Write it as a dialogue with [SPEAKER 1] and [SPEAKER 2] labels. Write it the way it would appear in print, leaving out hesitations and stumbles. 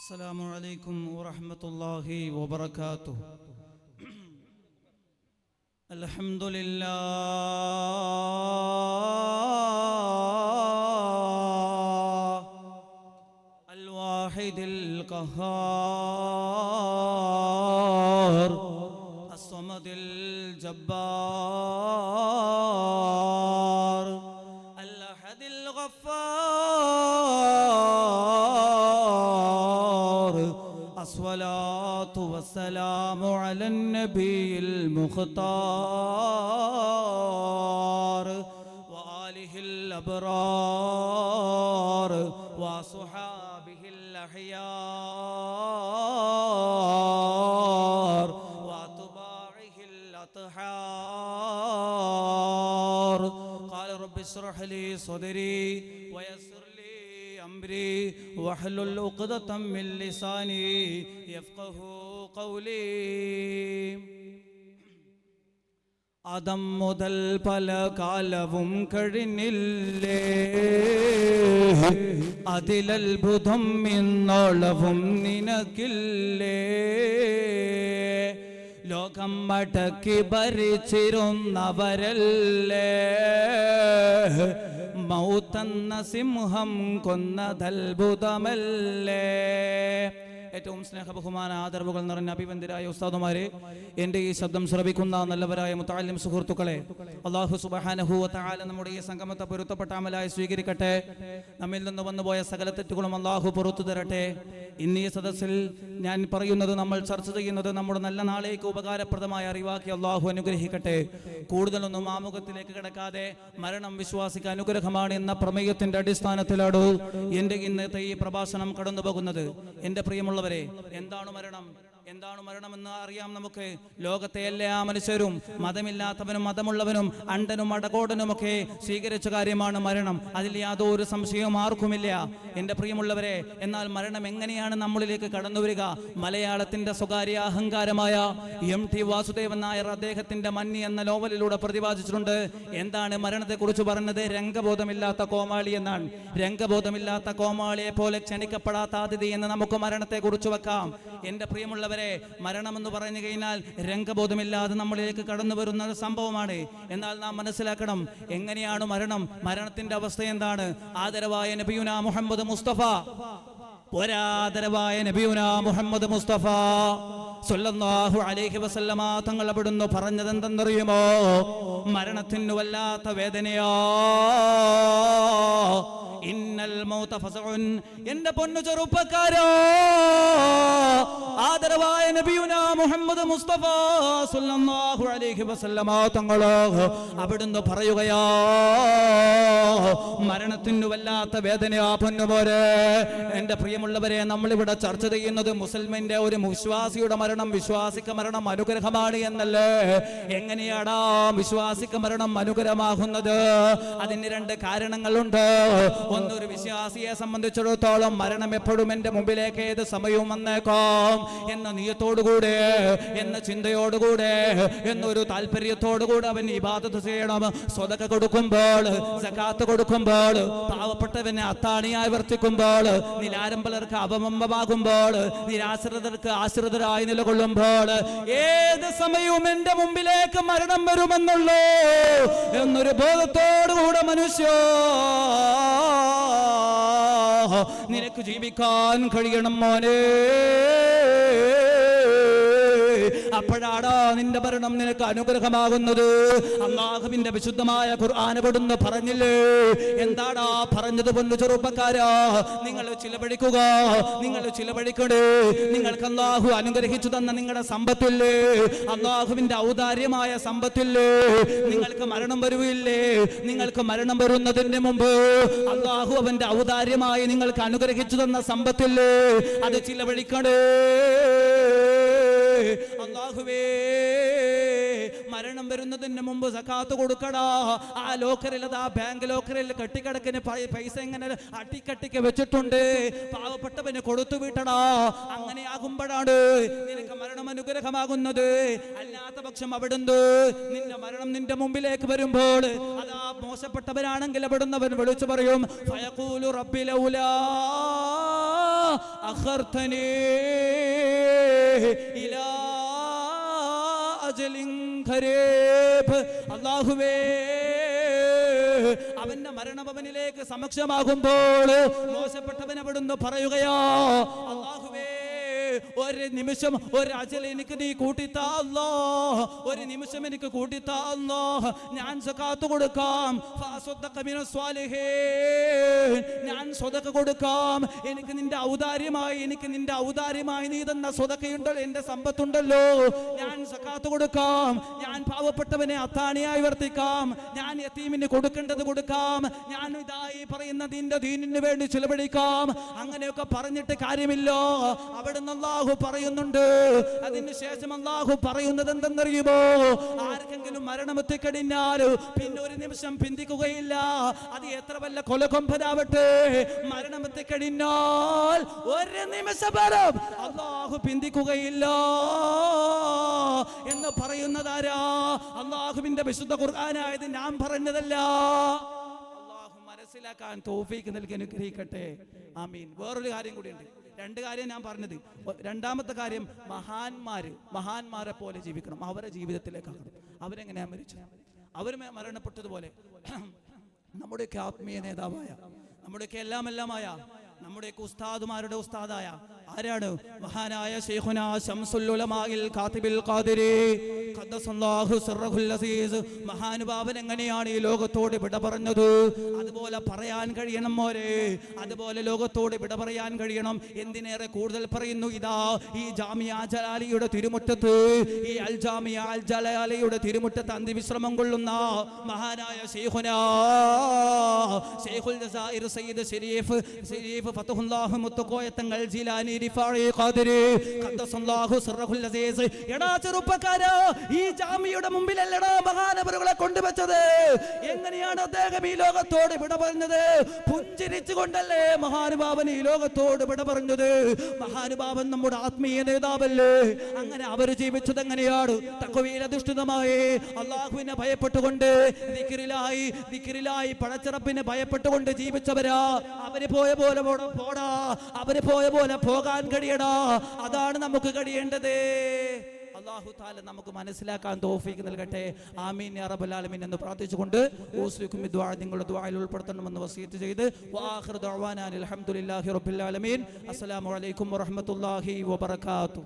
[SPEAKER 1] السلام عليكم ورحمة الله وبركاته. الحمد لله الواحد القهار الصمد الجبار الأحد الغفار الصلاة والسلام على النبي المختار وآله الأبرار وصحابه الأحيار وأتباعه الأطهار. قال رب اشرح لي صدري ويسر لي أمري واحلل عقدة من لساني يفقه قولي. ആദം മുതൽ പല കാലവും കഴിഞ്ഞില്ലേ, അതിലത്ഭുതം ഇന്നോളവും നിനക്കില്ലേ. ലോകം അടക്കി ഭരിച്ചിരുന്നവരല്ലേ, മൗത്തെന്ന സിംഹം കൊന്നതത്ഭുതമല്ലേ. ഏറ്റവും സ്നേഹബഹുമാന ആദരവുകൾ നിറഞ്ഞ അഭിവന്ദരായ ഉസ്താദുമാരെ, എൻ്റെ ഈ ശബ്ദം ശ്രവിക്കുന്ന നല്ലവരായ മുതഅല്ലിം സുഹൃത്തുക്കളെ, അല്ലാഹു സുബ്ഹാനഹു വ തആല നമ്മുടെ ഈ സംഗമത്തെ പൊരുത്തപ്പെട്ട അമലായി സ്വീകരിക്കട്ടെ. നമ്മിൽ നിന്ന് വന്നുപോയ സകല തെറ്റുകളും അല്ലാഹു പുറത്തു തരട്ടെ. ഇന്നീ സദസ്സിൽ ഞാൻ പറയുന്നത്, നമ്മൾ ചർച്ച ചെയ്യുന്നത് നമ്മുടെ നല്ല നാളേക്ക് ഉപകാരപ്രദമായ അറിവാക്കി അല്ലാഹു അനുഗ്രഹിക്കട്ടെ. കൂടുതലൊന്നും ആമുഖത്തിലേക്ക് കിടക്കാതെ മരണം വിശ്വാസിക്ക് അനുഗ്രഹമാണ് എന്ന പ്രമേയത്തിന്റെ അടിസ്ഥാനത്തിലാണ് എൻ്റെ ഇന്നത്തെ ഈ പ്രഭാഷണം കടന്നു പോകുന്നത്. എൻ്റെ പ്രിയമുള്ള, എന്താണ് മരണം? എന്താണ് മരണമെന്ന് അറിയാം നമുക്ക്. ലോകത്തെ എല്ലാ മനുഷ്യരും, മതമില്ലാത്തവനും മതമുള്ളവനും അണ്ടനും അടകോടനുമൊക്കെ സ്വീകരിച്ച കാര്യമാണ് മരണം. അതിൽ യാതൊരു സംശയവും ആർക്കുമില്ല എൻ്റെ പ്രിയമുള്ളവരെ. എന്നാൽ മരണം എങ്ങനെയാണ് നമ്മളിലേക്ക് കടന്നു വരിക? മലയാളത്തിന്റെ സ്വകാര്യ അഹങ്കാരമായ MT വാസുദേവൻ നായർ അദ്ദേഹത്തിന്റെ മന്നി എന്ന നോവലിലൂടെ പ്രതിപാദിച്ചിട്ടുണ്ട്. എന്താണ് മരണത്തെക്കുറിച്ച് പറഞ്ഞത്? രംഗബോധമില്ലാത്ത കോമാളി എന്നാണ്. രംഗബോധമില്ലാത്ത കോമാളിയെ പോലെ ക്ഷണിക്കപ്പെടാത്ത അതിഥി എന്ന് നമുക്ക് മരണത്തെ കുറിച്ച് വെക്കാം. എൻ്റെ പ്രിയമുള്ളവരെ, മരണമെന്ന് പറഞ്ഞു കഴിഞ്ഞാൽ രംഗബോധമില്ലാതെ നമ്മളിലേക്ക് കടന്നു വരുന്ന സംഭവമാണ്. എന്നാൽ നാം മനസ്സിലാക്കണം, എങ്ങനെയാണ് മരണം, മരണത്തിന്റെ അവസ്ഥ എന്താണ്? ആദരവായ നബിയുനാ മുഹമ്മദ് മുസ്തഫ, ഒരാദരവായ നബിയുനാ മുഹമ്മദ് മുസ്തഫ സ്വല്ലല്ലാഹു അലൈഹി വസല്ലമ തങ്ങൾ അവിടുന്ന് പറഞ്ഞത് എന്തെന്നറിയുമോ? മരണത്തിന് വല്ലാത്ത വേദനയാ. ഇന്നൽ മൗത ഫസഉൻ. എൻ്റെ പൊന്നു ചെറുപ്പക്കാരാ, ആദരവായ നബിയുനാ മുഹമ്മദ് മുസ്തഫ സ്വല്ലല്ലാഹു അലൈഹി വസല്ലമ തങ്ങൾ അവിടുന്ന് പറയുകയാ, മരണത്തിന് വല്ലാത്ത വേദനയാ പൊന്നുമോരെ. എൻ്റെ പ്രിയമുള്ളവരെ, നമ്മളിവിടെ ചർച്ച ചെയ്യുന്നത് മുസ്ലിമിന്റെ ഒരു വിശ്വാസിയുടെ മരണം, വിശ്വാസിക്ക് മരണം അനുഗ്രഹമാണ് എന്നല്ലേ. എങ്ങനെയാടാ വിശ്വാസിക്ക് മരണം അനുഗ്രഹമാകുന്നത്? അതിന് രണ്ട് കാരണങ്ങളുണ്ട്. ഒന്നൊരു വിശ്വാസിയെ സംബന്ധിച്ചിടത്തോളം മരണം എപ്പോഴും എൻ്റെ മുമ്പിലേക്ക് ഏത് സമയവും വന്നേക്കാം എന്ന നിയത്തോടുകൂടെ, എന്ന ചിന്തയോടുകൂടെ, എന്നൊരു താല്പര്യത്തോടുകൂടെ അവൻ ഇബാദത്ത് ചെയ്യണം. സ്വതക്ക കൊടുക്കുമ്പോൾ, സകാത്ത് കൊടുക്കുമ്പോൾ, പാവപ്പെട്ടവനെ അത്താണിയായി വർത്തിക്കുമ്പോൾ, നിലാരംബലർക്ക് അവമമ്പമാകുമ്പോൾ, നിരാശ്രിതർക്ക് ആശ്രിതരായി നിലകൊള്ളുമ്പോൾ, ഏത് സമയവും എൻ്റെ മുമ്പിലേക്ക് മരണം വരുമെന്നുള്ളൂ എന്നൊരു ബോധത്തോടുകൂടെ മനുഷ്യ നിനക്ക് ജീവിക്കാൻ കഴിയണം മോനെ. അപ്പോഴാടാ നിന്റെ മരണം നിനക്ക് അനുഗ്രഹമാകുന്നത്. അല്ലാഹുവിന്റെ വിശുദ്ധമായ ഖുർആൻ പെടുന്ന പറഞ്ഞില്ലേ? എന്താടാ പറഞ്ഞത് പൊന്നു ചെറുപ്പക്കാരാ? നിങ്ങൾ ചിലവഴിക്കുക, നിങ്ങൾ ചിലവഴിക്കണേ. നിങ്ങൾക്ക് അല്ലാഹു അനുഗ്രഹിച്ചു തന്ന നിങ്ങളുടെ സമ്പത്തില്ലേ, അല്ലാഹുവിന്റെ ഔദാര്യമായ സമ്പത്തില്ലേ, നിങ്ങൾക്ക് മരണം വരുവില്ലേ? നിങ്ങൾക്ക് മരണം വരുന്നതിന് മുമ്പ് അല്ലാഹു അവന്റെ ഔദാര്യമായി നിങ്ങൾക്ക് അനുഗ്രഹിച്ചു തന്ന സമ്പത്തില്ലേ, അത് ചിലവഴിക്കണേ. അല്ലാഹുവേ, മരണം വരുന്നതിന് മുമ്പ് സകാത്ത് കൊടുക്കടാ. ആ ലോക്കറിൽ, ആ ബാങ്ക് ലോക്കറിൽ കെട്ടിക്കിടക്കിന് പൈസ എങ്ങനെ അട്ടിക്കട്ടിക്ക് വെച്ചിട്ടുണ്ട്, പാവപ്പെട്ടവന് കൊടുത്തു വിട്ടടാ. അങ്ങനെ ആകുമ്പോഴാണ് നിനക്ക് മരണം അനുഗ്രഹമാകുന്നത്. അല്ലാത്ത പക്ഷം അവിടുന്ന് നിന്റെ മരണം നിന്റെ മുമ്പിലേക്ക് വരുമ്പോൾ, അതാ മോശപ്പെട്ടവരാണെങ്കിൽ അവിടുന്ന് അവൻ വിളിച്ചു പറയും, ഫയഖൂലു റബ്ബി ലൗലാ അഖർതനീ ഇലാ അജലിൻ ഖരീബ്. അല്ലാഹുവേ, അവന്റെ മരണഭവനിലേക്ക് സമക്ഷമാകുമ്പോൾ മോശപ്പെട്ടവൻ അവിടുന്ന് പറയുകയാ, അല്ലാഹുവേ, ഒരു നിമിഷം ഒരു അജൽ എനിക്ക് നീ കൂട്ടിത്താ അല്ലാ, ഒരു നിമിഷം എനിക്ക് കൂട്ടിത്താ അല്ലാ, ഞാൻ സകാത്ത് കൊടുക്കാം, ഞാൻ സ്വതക്ക കൊടുക്കാം, എനിക്ക് നിന്റെ ഔദാര്യമായി നീ തന്ന സ്വതക്കയുണ്ടല്ലോ, എന്റെ സമ്പത്തുണ്ടല്ലോ, ഞാൻ സകാത്ത് കൊടുക്കാം, ഞാൻ പാവപ്പെട്ടവനെ അത്താണിയായി വർത്തിക്കാം, ഞാൻ യതീമിന് കൊടുക്കേണ്ടത് കൊടുക്കാം, ഞാൻ ഇതായി പറയുന്ന നിന്റെ ദീനിന് വേണ്ടി ചിലവഴിക്കാം. അങ്ങനെയൊക്കെ പറഞ്ഞിട്ട് കാര്യമില്ല. അവിടുന്ന് അല്ലാഹു പറയുന്നുണ്ട്. അതിനുശേഷം അല്ലാഹു പറയുന്നത് എന്തെന്നറിയുമോ? ആർക്കെങ്കിലും മരണമെത്തിക്കഴിഞ്ഞാൽ പിന്നെ ഒരു നിമിഷം പിന്തിക്കുകയില്ല. അത് എത്ര വല്ല കൊലകൊമ്പനാവട്ടെ, മരണമെത്തിക്കഴിഞ്ഞാൽ ഒരു നിമിഷം പോലും അല്ലാഹു പിന്തിക്കുകയില്ല എന്ന് പറയുന്നതാരാ? അല്ലാഹുവിന്റെ വിശുദ്ധ ഖുർആനായത് ഞാൻ പറഞ്ഞതല്ല. അല്ലാഹു മനസ്സിലാക്കാൻ തൗഫീഖ് നൽകി അനുഗ്രഹിക്കട്ടെ. ആമീൻ. വേറൊരു കാര്യം കൂടിയുണ്ട്. രണ്ട് കാര്യം ഞാൻ പറഞ്ഞത്. രണ്ടാമത്തെ കാര്യം, മഹാന്മാരെ പോലെ ജീവിക്കണം. അവരെ ജീവിതത്തിലേക്കാക്കണം. അവരെങ്ങനെയാ മരിച്ചത്? അവർ മരണപ്പെട്ടതുപോലെ നമ്മുടെയൊക്കെ ആത്മീയ നേതാവായ, നമ്മുടെയൊക്കെ എല്ലാമായ, നമ്മുടെയൊക്കെ ഉസ്താദുമാരുടെ ഉസ്താദായ ആരാണ്? മഹാനായ ശൈഖുനാ ശംസുൽ ഉലമാഇൽ കാതിബിൽ ഖാദിരി ഖദ്ദസല്ലാഹു സിർറഹുൽ അസീസ്. മഹാനുഭാവൻ എങ്ങനെയാണ് ഈ ലോകത്തോട് വിട പറഞ്ഞത്? അതുപോലെ പറയാൻ കഴിയണം മോരെ, അതുപോലെ ലോകത്തോട് വിട പറയാൻ കഴിയണം. എന്തിനേറെ കൂടുതൽ പറയുന്നു, ഇതാ ഈ ജാമിയ ജലാലിയുടെ തിരുമുറ്റത്ത്, ഈ അൽ ജാമിയ അൽ ജലാലിയുടെ തിരുമുറ്റത്ത് അന്തിവിശ്രമം കൊള്ളുന്ന മഹാനായ ശൈഖുനാ ശൈഖുൽ ജസാഇർ സയ്യിദ് ശരീഫ് ഫതഹുല്ലാഹു മുത്തഖോയ തങ്ങൾ ജിലാനി റിഫാഇ ഖാദിരി ഖദ്ദസല്ലാഹു സിർറഹുൽ അസീസ്. എടാ ചെറുപ്പക്കാരാ, ഈ ജാമിയുടെ മുമ്പിലല്ലടാ മഹാനവറുകളെ കൊണ്ടുവച്ചത്. എങ്ങനെയാണ് അദ്ദേഹം ഈ ലോകത്തോട് വിട പറഞ്ഞത്? പുഞ്ചിരിച്ചുകൊണ്ടല്ലേ മഹാനുഭാവൻ ഈ ലോകത്തോട് വിട പറഞ്ഞത്? മഹാനുഭാവൻ നമ്മുടെ ആത്മീയ നേതാവല്ലേ? അങ്ങനെ അവർ ജീവിച്ചത് എങ്ങനെയാണ്? തഖ്വയിൽ അധിഷ്ഠിതമായി, അല്ലാഹുവിനെ ഭയപ്പെട്ടുകൊണ്ട്, ദിക്റിലായി പടച്ചിറപ്പിനെ ഭയപ്പെട്ടുകൊണ്ട് ജീവിച്ചവരാ. അവര് പോയ പോലെ പോടാ, അവര് പോയ പോലെ പോകാൻ കഴിയടാ. അതാണ് നമുക്ക് കഴിയേണ്ടത്. അല്ലാഹു തആല നമുക്ക് മനസ്സിലാക്കാൻ തൗഫീഖ് നൽകട്ടെ. ആമീൻ യാ റബ്ബൽ ആലമീൻ എന്ന് പ്രാർത്ഥിച്ചുകൊണ്ട് ഊസിക്കും ദുആ നിങ്ങളുടെ ദുആയിൽ ഉൾപ്പെടുത്തണമെന്ന് വസിയത്ത് ചെയ്ത് വആഖിറു ദഅവാനാ അൽഹംദുലില്ലാഹി റബ്ബിൽ ആലമീൻ. അസ്സലാമു അലൈക്കും വറഹ്മത്തുള്ളാഹി വബറകാതുഹു.